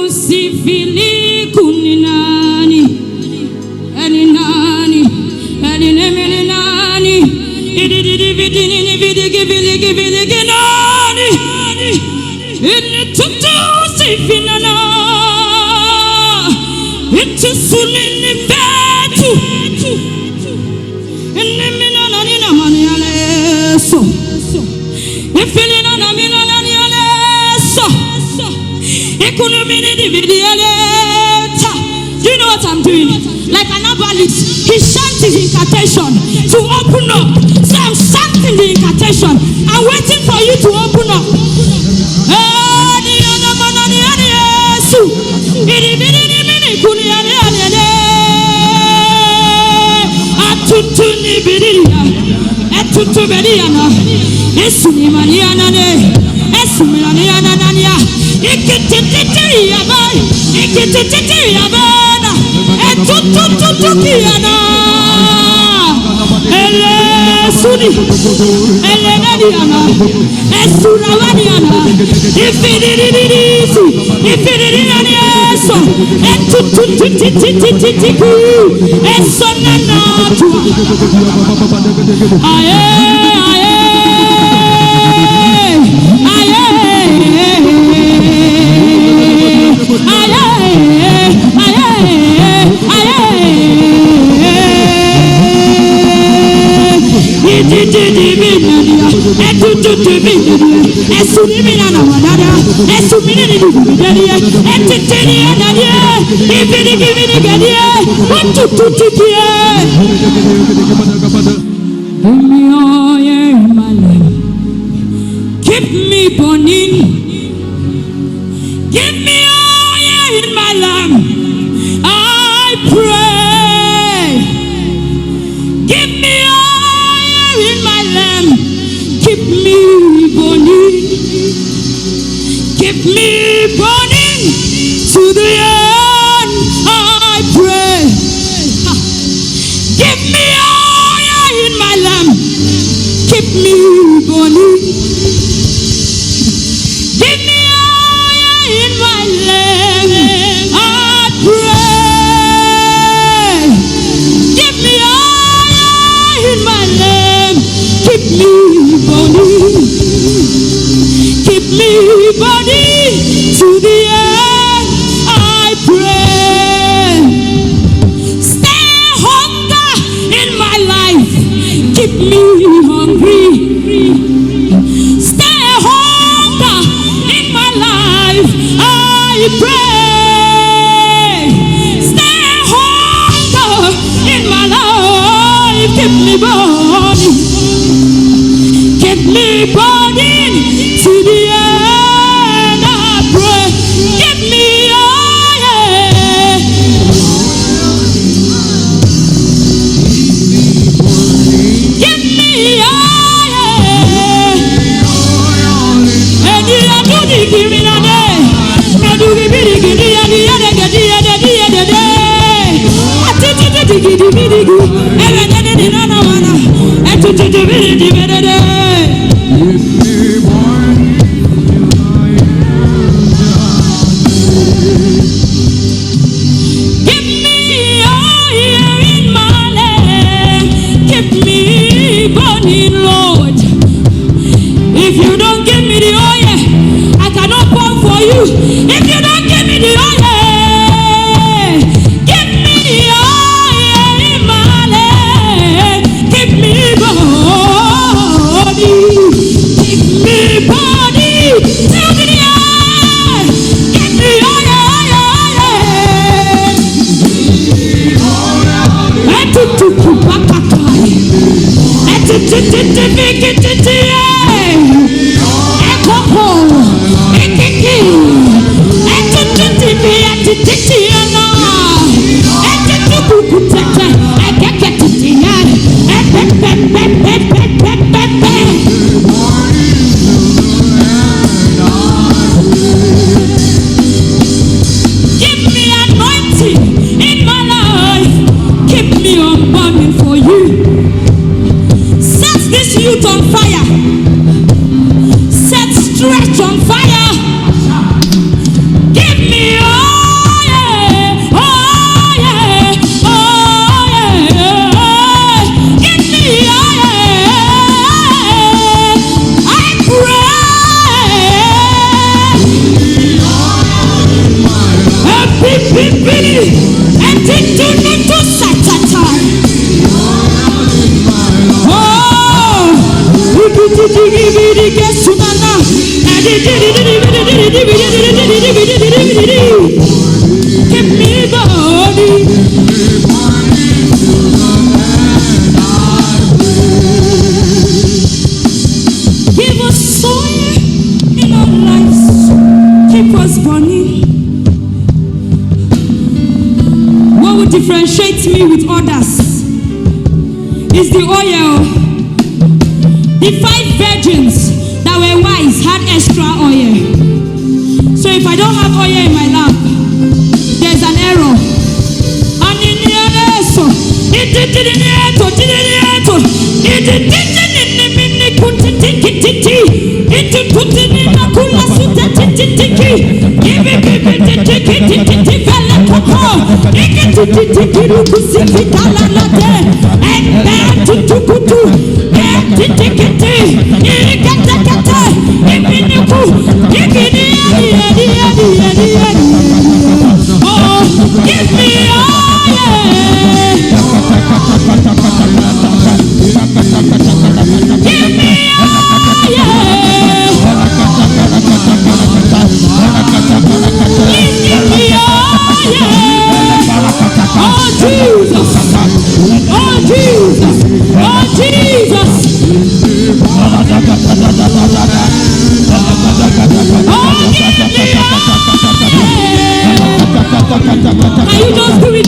Sifili kuninani, eninani, eninani, ididi vidini vidigi nani, initutu sifinana, itusulini betu, eninana nina maniale so, ifilina na minana niale so. Do you know what I'm doing? Like an herbalist, he shouts his incantation to open up. So I'm shouting the incantation. I'm waiting for you to open up. Keep me burning. Give me oil in my lamp. I pray. Give me oil in my lamp. Keep me burning. Keep me burning to the end. I pray. Give me oil in my lamp. Keep me burning. Give me oil in my lamp. I pray. Give me oil in my lamp. Keep me burning. Keep me burning to the end. I pray. Stay hunger in my life. Keep me hungry. Stay hunger in my life. I pray. Stay hunger in my life. Keep me burning. Keep me burning to the end. I pray. Give me oil. Give me oil. And you do the giving a day. And you give me the giving a day. If you don't give me the oil, I cannot pour for you. If you don't give me the oil, give me the oil in my leg. Give me body. Give me body. Tell me the oil. Give me oil. Youth on fire. Give me body. Give us soil in our lives. Keep us burning. What would differentiate me with others is the oil. The 5 virgins that were wise had extra oil. So if I don't have oil in my lamp, there's an error. And in the error, give me Can you just do it